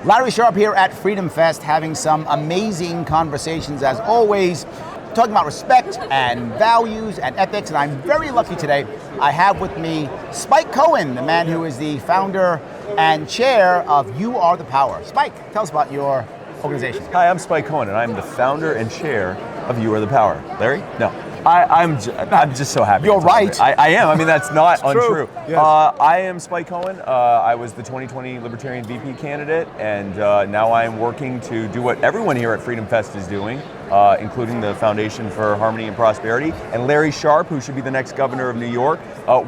Larry Sharpe here at FreedomFest, having some amazing conversations as always, talking about respect and values and ethics, and I'm very lucky today. I have with me Spike Cohen, the man who is the founder and chair of You Are the Power. Spike, tell us about your organization. Hi, I'm Spike Cohen, and I'm the founder and chair of You Are the Power. Larry? No. I'm just so happy. You're right. I am. I mean, that's not untrue. Yes. I am Spike Cohen. I was the 2020 Libertarian VP candidate, and now I am working to do what everyone here at FreedomFest is doing, including the Foundation for Harmony and Prosperity, and Larry Sharpe, who should be the next governor of New York,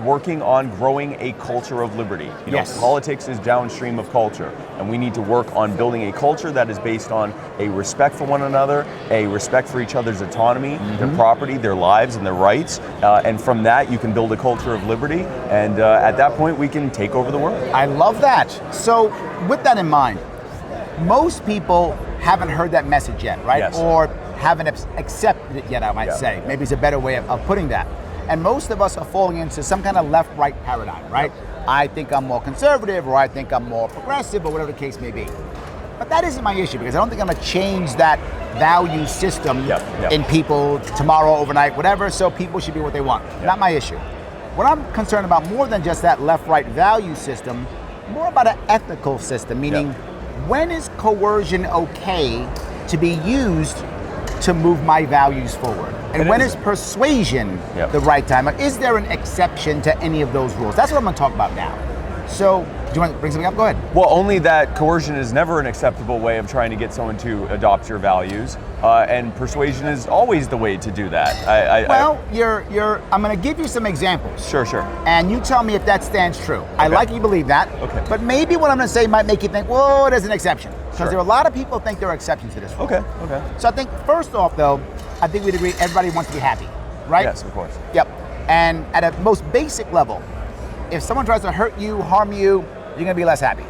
working on growing a culture of liberty. You know, politics is downstream of culture, and we need to work on building a culture that is based on a respect for one another, a respect for each other's autonomy, their property, their lives, and their rights, and from that you can build a culture of liberty, and at that point we can take over the world. I love that. So with that in mind, most people haven't heard that message yet, right? Yes. Or haven't accepted it yet, I might say. Maybe it's a better way of putting that. And most of us are falling into some kind of left-right paradigm, right? I think I'm more conservative, or I think I'm more progressive, or whatever the case may be. But that isn't my issue, because I don't think I'm gonna change that value system in people tomorrow, overnight, whatever, so people should be what they want. Not my issue. What I'm concerned about more than just that left-right value system, more about an ethical system, meaning when is coercion okay to be used to move my values forward? And when is persuasion the right time? Is there an exception to any of those rules? That's what I'm gonna talk about now. So, do you want to bring something up? Go ahead. Well, only that coercion is never an acceptable way of trying to get someone to adopt your values, and persuasion is always the way to do that. I'm going to give you some examples. Sure. And you tell me if that stands true. Okay. I like you believe that. Okay. But maybe what I'm going to say might make you think, whoa, there's an exception. Because there are a lot of people who think there are exceptions to this rule. Okay. So I think, first off, though, I think we'd agree everybody wants to be happy, right? Yes, of course. Yep. And at a most basic level, if someone tries to hurt you, harm you, you're going to be less happy,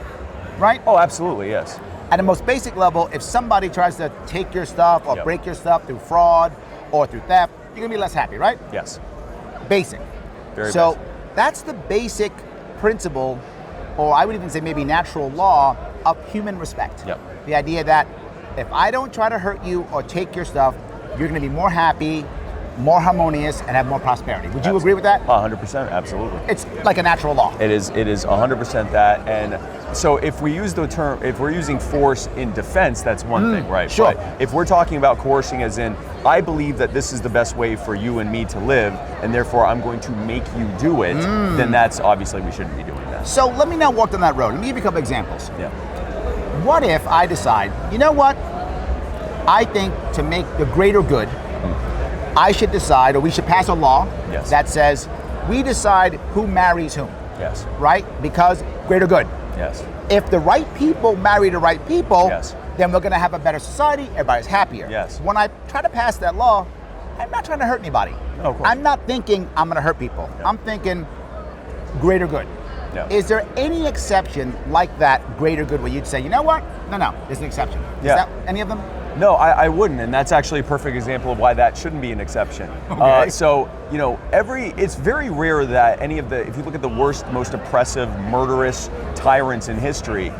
right? Oh, absolutely, yes. At a most basic level, if somebody tries to take your stuff or break your stuff through fraud or through theft, you're going to be less happy, right? Yes. Basic. Very so basic. That's the basic principle, or I would even say maybe natural law of human respect. Yep. The idea that if I don't try to hurt you or take your stuff, you're going to be more happy, more harmonious, and have more prosperity. Would you agree with that? 100%, absolutely. It's like a natural law. It is 100% that, and so if we use the term, if we're using force in defense, that's one thing, right? Sure. But if we're talking about coercing as in, I believe that this is the best way for you and me to live, and therefore I'm going to make you do it, then that's obviously we shouldn't be doing that. So let me now walk down that road. Let me give you a couple examples. Yeah. What if I decide, you know what? I think to make the greater good, I should decide, or we should pass a law that says we decide who marries whom. Yes. Right? Because greater good. Yes. If the right people marry the right people, Yes. then we're going to have a better society, everybody's happier. Yes. When I try to pass that law, I'm not trying to hurt anybody. No, of course. I'm not thinking I'm going to hurt people. Yeah. I'm thinking greater good. Yeah. Is there any exception like that, greater good, where you'd say, you know what? No, there's an exception. Is that any of them? No, I wouldn't, and that's actually a perfect example of why that shouldn't be an exception. Okay. So, you know, it's very rare that any of if you look at the worst, most oppressive, murderous tyrants in history,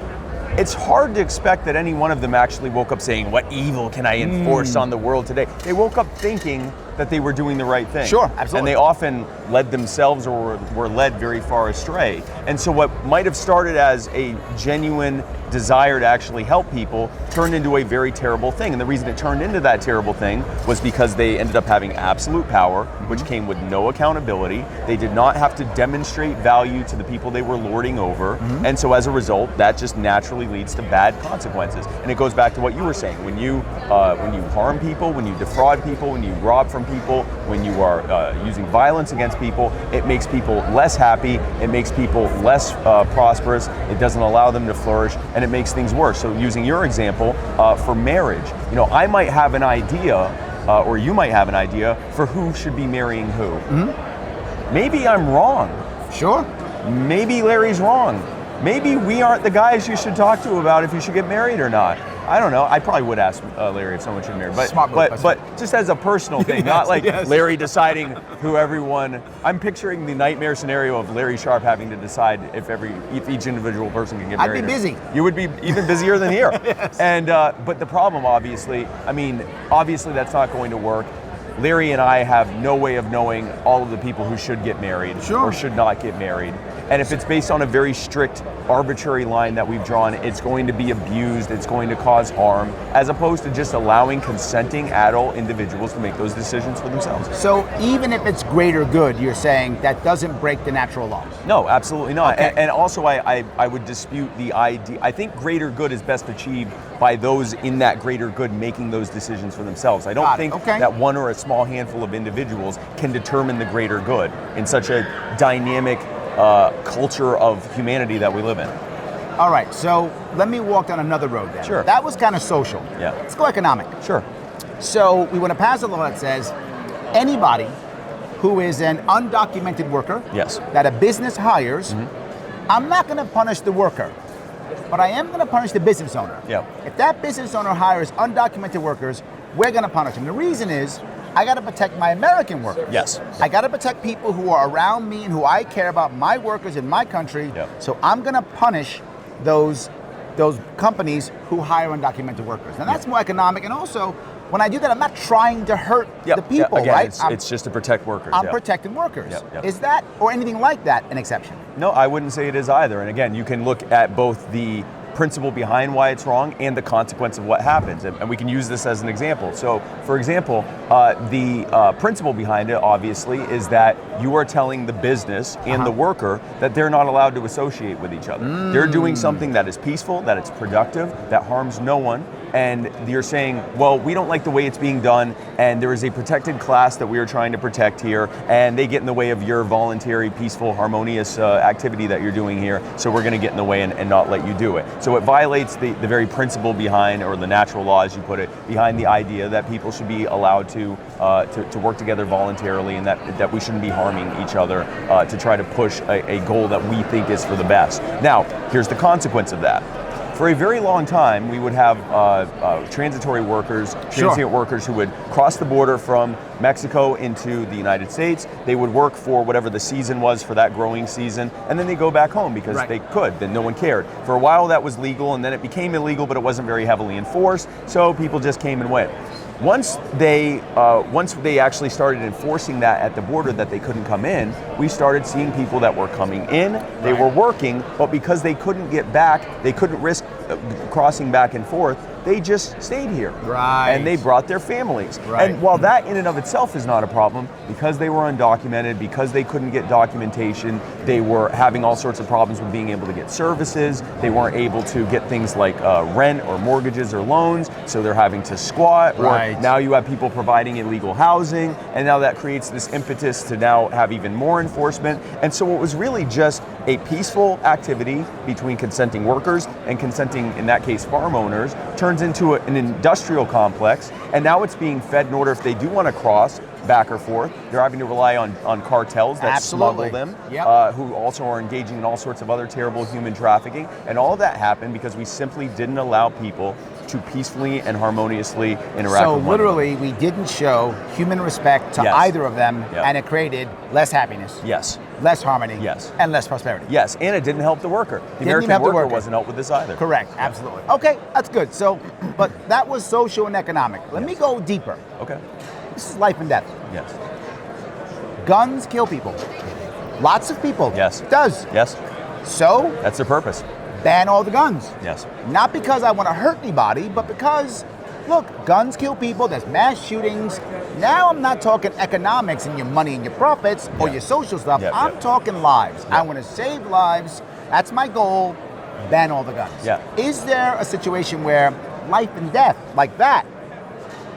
it's hard to expect that any one of them actually woke up saying, what evil can I enforce on the world today? They woke up thinking that they were doing the right thing. Sure, absolutely. And they often led themselves or were led very far astray. And so what might have started as a genuine desire to actually help people turned into a very terrible thing. And the reason it turned into that terrible thing was because they ended up having absolute power, which came with no accountability. They did not have to demonstrate value to the people they were lording over. And so as a result, that just naturally leads to bad consequences. And it goes back to what you were saying. When you harm people, when you defraud people, when you rob from people, when you are using violence against people, it makes people less happy, it makes people less prosperous, it doesn't allow them to flourish, and it makes things worse. So using your example for marriage, you know, I might have an idea, or you might have an idea for who should be marrying who. Maybe I'm wrong. Sure. Maybe Larry's wrong. Maybe we aren't the guys you should talk to about if you should get married or not. I don't know. I probably would ask Larry if someone should marry. But Smart move, but just as a personal thing, not like Larry deciding who everyone. I'm picturing the nightmare scenario of Larry Sharpe having to decide if each individual person can get married. I'd be busy. You would be even busier than here. Yes. And but the problem, obviously, obviously that's not going to work. Larry and I have no way of knowing all of the people who should get married or should not get married. And if it's based on a very strict, arbitrary line that we've drawn, it's going to be abused, it's going to cause harm, as opposed to just allowing consenting adult individuals to make those decisions for themselves. So even if it's greater good, you're saying that doesn't break the natural law? No, absolutely not. Okay. And also I would dispute the idea. I think greater good is best achieved by those in that greater good making those decisions for themselves. I don't think that one or a small handful of individuals can determine the greater good in such a dynamic culture of humanity that we live in. All right, so let me walk down another road then. Sure. That was kind of social. Yeah. Let's go economic. Sure. So we want to pass a law that says anybody who is an undocumented worker that a business hires, I'm not going to punish the worker, but I am going to punish the business owner. Yeah. If that business owner hires undocumented workers, we're going to punish them. The reason is I got to protect my American workers. Yes. I got to protect people who are around me and who I care about, my workers in my country. Yep. So I'm going to punish those companies who hire undocumented workers. Now that's more economic, and also when I do that, I'm not trying to hurt the people, Again, right? It's just to protect workers. I'm protecting workers. Yep. Is that, or anything like that, an exception? No, I wouldn't say it is either. And again, you can look at both the principle behind why it's wrong and the consequence of what happens. And we can use this as an example. So, for example, the principle behind it, obviously, is that you are telling the business and the worker that they're not allowed to associate with each other. They're doing something that is peaceful, that it's productive, that harms no one. And you're saying, well, we don't like the way it's being done, and there is a protected class that we are trying to protect here, and they get in the way of your voluntary, peaceful, harmonious activity that you're doing here, so we're going to get in the way and not let you do it. So it violates the very principle behind, or the natural law, as you put it, behind the idea that people should be allowed to work together voluntarily, and that we shouldn't be harming each other to try to push a goal that we think is for the best. Now, here's the consequence of that. For a very long time, we would have transitory workers, transient workers who would cross the border from Mexico into the United States. They would work for whatever the season was for that growing season, and then they go back home because they could, then no one cared. For a while that was legal, and then it became illegal, but it wasn't very heavily enforced, so people just came and went. Once they actually started enforcing that at the border, that they couldn't come in, we started seeing people that were coming in, they were working, but because they couldn't get back, they couldn't risk crossing back and forth, they just stayed here. Right. And they brought their families. Right. And while that in and of itself is not a problem, because they were undocumented, because they couldn't get documentation, they were having all sorts of problems with being able to get services, they weren't able to get things like rent or mortgages or loans, so they're having to squat, or now you have people providing illegal housing, and now that creates this impetus to now have even more enforcement. And so it was really just a peaceful activity between consenting workers and consenting, in that case, farm owners, turns into an industrial complex, and now it's being fed in order, if they do want to cross back or forth, they're having to rely on cartels that smuggle them, who also are engaging in all sorts of other terrible human trafficking. And all of that happened because we simply didn't allow people to peacefully and harmoniously interact with one another. So literally, we didn't show human respect to either of them, and it created less happiness. Yes. Less harmony. Yes. And less prosperity. Yes, and it didn't help the worker. The American worker wasn't helped with this either. Correct, absolutely. Okay, that's good. So, but that was social and economic. Let me go deeper. Okay. This is life and death. Yes. Guns kill people. Lots of people. Yes. It does. Yes. So that's their purpose. Ban all the guns. Yes. Not because I want to hurt anybody, but because, look, guns kill people, there's mass shootings. Now I'm not talking economics and your money and your profits or your social stuff. I'm talking lives. I want to save lives. That's my goal. Ban all the guns. Yeah. Is there a situation where life and death, like that,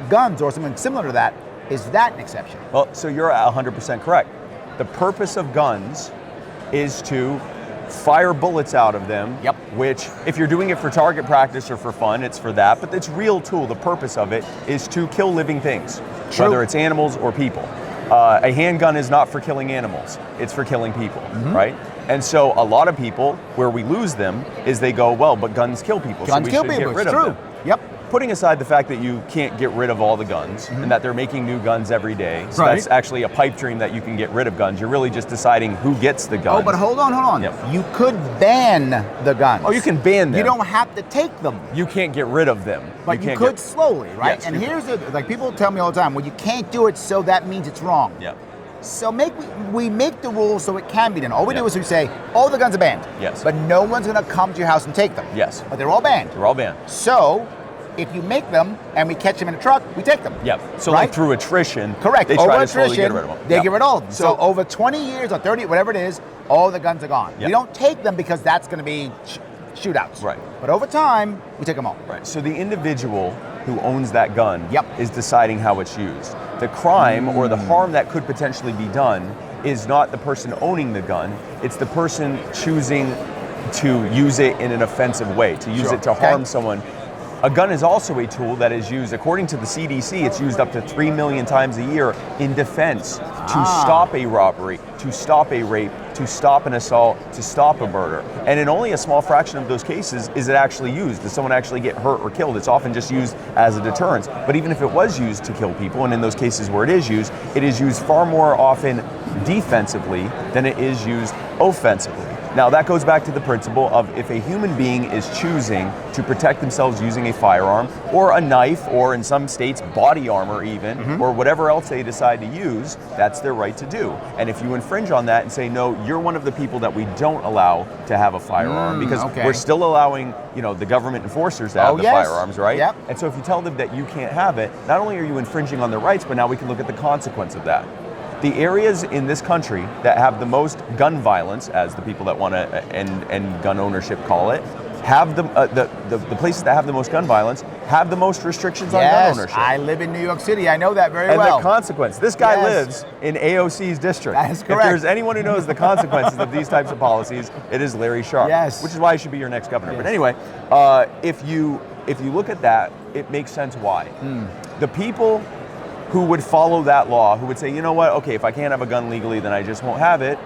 guns or something similar to that, is that an exception? Well, so you're 100% correct. The purpose of guns is to fire bullets out of them, which, if you're doing it for target practice or for fun, it's for that, but it's real tool. The purpose of it is to kill living things, whether it's animals or people. A handgun is not for killing animals, it's for killing people, right? And so a lot of people, where we lose them, is they go, well, but guns kill people, guns so we kill should people. get rid It's of true. them. Yep. Putting aside the fact that you can't get rid of all the guns and that they're making new guns every day, so Right. that's actually a pipe dream that you can get rid of guns. You're really just deciding who gets the guns. Oh, but hold on. Yep. You could ban the guns. Oh, you can ban them. You don't have to take them. You can't get rid of them. But you can't could slowly, right? Yes, and you here's the, like people tell me all the time, well, you can't do it, so that means it's wrong. Yeah. So we make the rules so it can be done. All we Yeah. do is we say, all the guns are banned. Yes. But no one's gonna come to your house and take them. Yes. But they're all banned. They're all banned. So if you make them and we catch them in a truck, we take them. Yep. So right? like through attrition, Correct. they Over try to slowly attrition, get rid of them. they Yep. get rid of all of them. So So over 20 years or 30, whatever it is, all the guns are gone. Yep. We don't take them because that's gonna be shootouts. Right. But over time, we take them all. Right. So the individual who owns that gun Yep. is deciding how it's used. The crime or the harm that could potentially be done is not the person owning the gun, it's the person choosing to use it in an offensive way, to use Sure. it to Okay. harm someone. A gun is also a tool that is used, according to the CDC, it's used up to 3 million times a year in defense to stop a robbery, to stop a rape, to stop an assault, to stop a murder. And in only a small fraction of those cases is it actually used. Does someone actually get hurt or killed? It's often just used as a deterrence. But even if it was used to kill people, and in those cases where it is used far more often defensively than it is used offensively. Now that goes back to the principle of if a human being is choosing to protect themselves using a firearm or a knife or in some states body armor even or whatever else they decide to use, that's their right to do. And if you infringe on that and say, no, you're one of the people that we don't allow to have a firearm because okay. we're still allowing, the government enforcers to have the yes. firearms, right? Yep. And so if you tell them that you can't have it, not only are you infringing on their rights, but now we can look at the consequence of that. The areas in this country that have the most gun violence, as the people that want to end gun ownership call it, have the places that have the most gun violence have the most restrictions on gun ownership. I live in New York City. I know that very and well. the consequence, this guy Yes. lives in AOC's district. That is correct. If there's anyone who knows the consequences of these types of policies, it is Larry Sharpe. Yes. Which is why he should be your next governor. Yes. But anyway, if you look at that, it makes sense why. The people who would follow that law, who would say, you know what, okay, if I can't have a gun legally, then I just won't have it,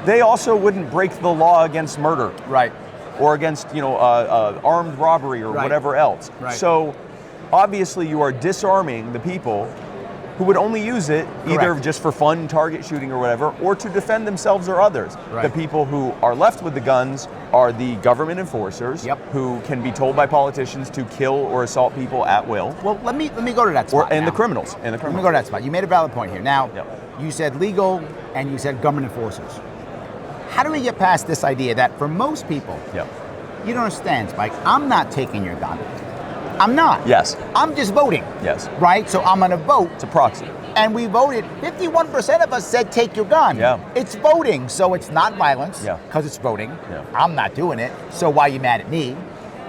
they also wouldn't break the law against murder. Right. Or against, armed robbery or Right. whatever else. Right. So obviously you are disarming the people who would only use it either Correct. just for fun, target shooting or whatever, or to defend themselves or others. Right. The people who are left with the guns are the government enforcers Yep. who can be told by politicians to kill or assault people at will. Well, let me go to that spot. And now. the criminals. Let me go to that spot. You made a valid point here. Now, Yep. you said legal and you said government enforcers. How do we get past this idea that for most people, Yep. you don't understand, Spike, I'm not taking your gun. I'm not. Yes. I'm just voting. Yes. Right? So I'm going to vote. It's a proxy. And we voted, 51% of us said take your gun. Yeah. It's voting, so it's not violence Yeah. because it's voting. Yeah. I'm not doing it, so why are you mad at me?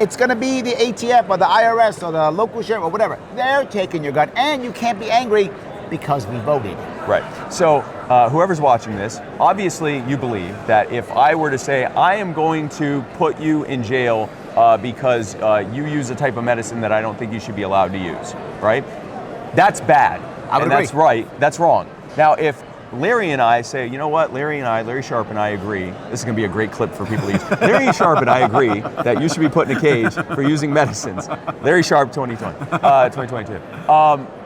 It's gonna be the ATF or the IRS or the local sheriff or whatever. They're taking your gun, and you can't be angry because we voted. Right. So whoever's watching this, obviously you believe that if I were to say, I am going to put you in jail because you use a type of medicine that I don't think you should be allowed to use, right? That's bad. I would and agree. that's right. That's wrong. Now, if Larry and I say, you know what, Larry Sharpe and I agree, this is going to be a great clip for people to use. Larry Sharpe and I agree that you should be put in a cage for using medicines. Larry Sharpe 2022.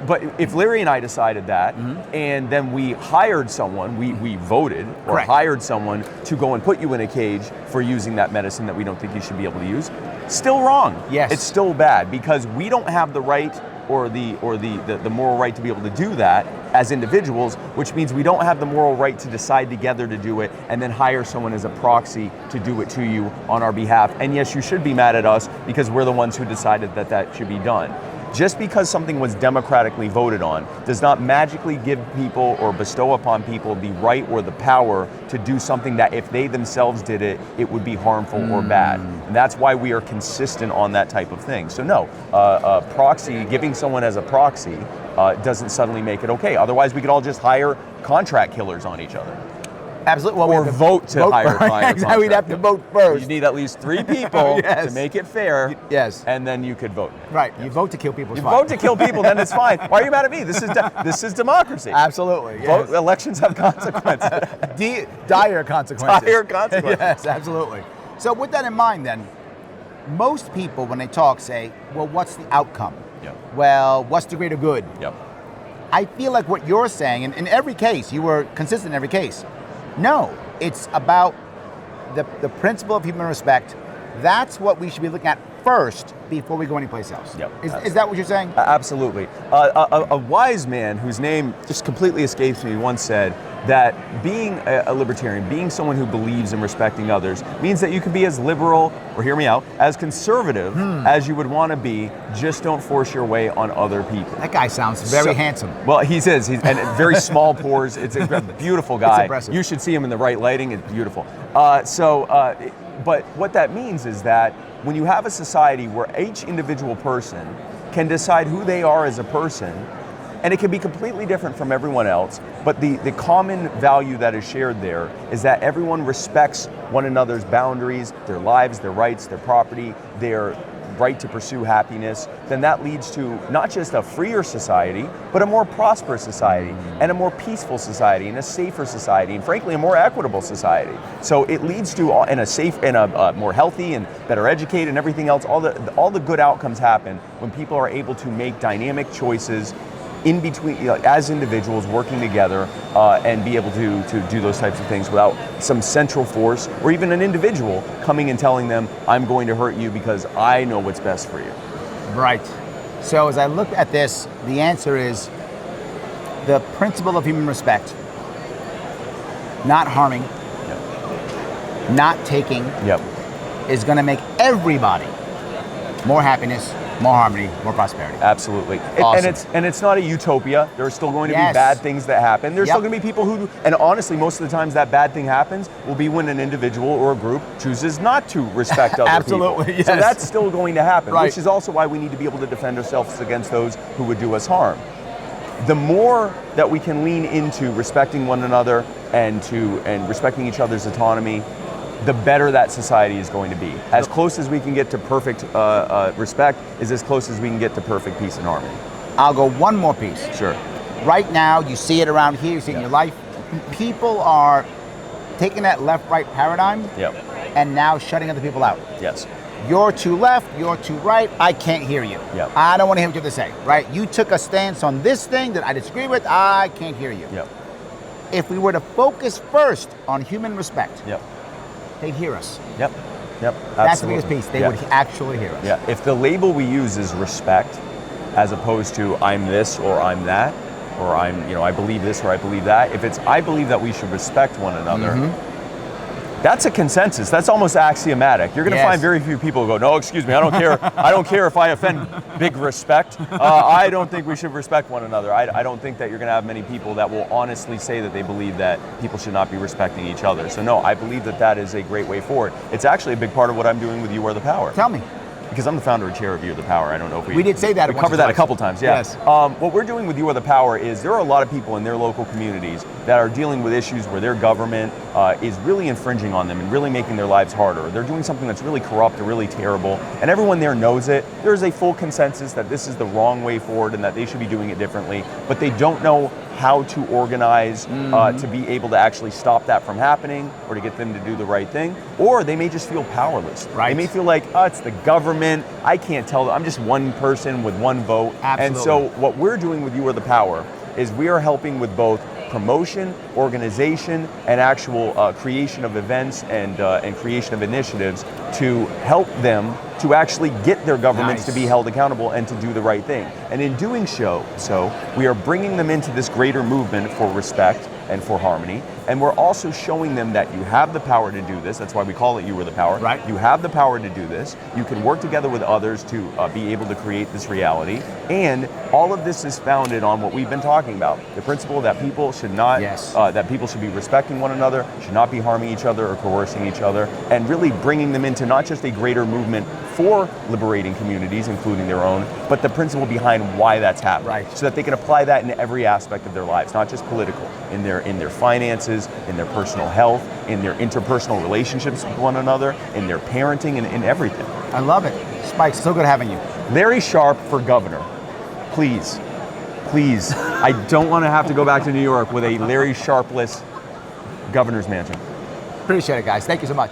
But if Larry and I decided that, and then we hired someone, we voted or Correct. hired someone to go and put you in a cage for using that medicine that we don't think you should be able to use, still wrong. Yes. It's still bad because we don't have the right or the moral right to be able to do that as individuals, which means we don't have the moral right to decide together to do it and then hire someone as a proxy to do it to you on our behalf. And yes, you should be mad at us because we're the ones who decided that should be done. Just because something was democratically voted on does not magically give people or bestow upon people the right or the power to do something that if they themselves did it, it would be harmful or bad. And that's why we are consistent on that type of thing. So no, proxy, giving someone as a proxy doesn't suddenly make it okay. Otherwise, we could all just hire contract killers on each other. Absolutely. Well, Or we have vote to hire first. Exactly. We'd have to vote first. You need at least 3 people Yes. to make it fair. Yes. And then you could vote. Right. You vote to kill people. You vote to kill people, then it's fine. Why are you mad at me? This is democracy. Absolutely. Vote, Yes. elections have consequences. Dire consequences. Dire consequences. Yes, absolutely. So with that in mind then, most people, when they talk, say, well, what's the outcome? Yep. Well, what's the greater good? Yep. I feel like what you're saying, and in every case, you were consistent in every case. No, it's about the principle of human respect. That's what we should be looking at first before we go anyplace else. Yep, Is that what you're saying? Absolutely. A wise man whose name just completely escapes me once said that being a libertarian, being someone who believes in respecting others, means that you can be as liberal, or hear me out, as conservative as you would want to be, just don't force your way on other people. That guy sounds very handsome. Well, he's and very small pores. It's a beautiful guy. It's impressive. You should see him in the right lighting. It's beautiful. But what that means is that when you have a society where each individual person can decide who they are as a person, and it can be completely different from everyone else, but the common value that is shared there is that everyone respects one another's boundaries, their lives, their rights, their property, their right to pursue happiness, then that leads to not just a freer society, but a more prosperous society, and a more peaceful society, and a safer society, and frankly, a more equitable society. So it leads to, in a safe, and a more healthy, and better educated, and everything else. All the good outcomes happen when people are able to make dynamic choices in between, as individuals working together, and be able to do those types of things without some central force or even an individual coming and telling them, I'm going to hurt you because I know what's best for you. Right. So as I look at this, the answer is the principle of human respect. Not harming, not taking, is going to make everybody more happiness, more harmony, more prosperity. Absolutely. Awesome. And it's not a utopia. There are still going to be bad things that happen. There's still going to be people who, and honestly, most of the times that bad thing happens will be when an individual or a group chooses not to respect other Absolutely, people. yes. So that's still going to happen, Right. which is also why we need to be able to defend ourselves against those who would do us harm. The more that we can lean into respecting one another and respecting each other's autonomy, the better that society is going to be. As close as we can get to perfect respect is as close as we can get to perfect peace and harmony. I'll go one more piece. Sure. Right now, you see it around here, you see it in your life. People are taking that left-right paradigm and now shutting other people out. Yes. You're too left, you're too right, I can't hear you. I don't want to hear what you have to say, right? You took a stance on this thing that I disagree with, I can't hear you. If we were to focus first on human respect, they'd hear us. That's the biggest piece. They would actually hear us. If the label we use is respect, as opposed to I'm this or I'm that, or I believe this or I believe that. If it's I believe that we should respect one another, that's a consensus. That's almost axiomatic. You're going to find very few people who go, no, excuse me, I don't care. I don't care if I offend big respect. I don't think we should respect one another. I don't think that you're going to have many people that will honestly say that they believe that people should not be respecting each other. So no, I believe that that is a great way forward. It's actually a big part of what I'm doing with You Are the Power. Tell me. Because I'm the founder and chair of You Are the Power. I don't know if we did say that. We covered that a couple times. Yes. What we're doing with You Are the Power is there are a lot of people in their local communities that are dealing with issues where their government is really infringing on them and really making their lives harder. They're doing something that's really corrupt or really terrible, and everyone there knows it. There's a full consensus that this is the wrong way forward and that they should be doing it differently, but they don't know how to organize to be able to actually stop that from happening or to get them to do the right thing, or they may just feel powerless. They may feel like, oh, it's the government, I can't tell them, I'm just one person with one vote. And so what we're doing with You Are the Power is we are helping with both promotion, organization, and actual creation of events and creation of initiatives to help them to actually get their governments to be held accountable and to do the right thing. And in doing so, we are bringing them into this greater movement for respect and for harmony. And we're also showing them that you have the power to do this. That's why we call it You Are the Power. You have the power to do this. You can work together with others to be able to create this reality. And all of this is founded on what we've been talking about. The principle that people should not, that people should be respecting one another, should not be harming each other or coercing each other, and really bringing them into not just a greater movement for liberating communities, including their own, but the principle behind why that's happening, so that they can apply that in every aspect of their lives, not just political, in their finances, in their personal health, in their interpersonal relationships with one another, in their parenting, and in everything. I love it. Spike, so good having you. Larry Sharpe for governor. Please. I don't want to have to go back to New York with a Larry Sharpe-less governor's mansion. Appreciate it, guys. Thank you so much.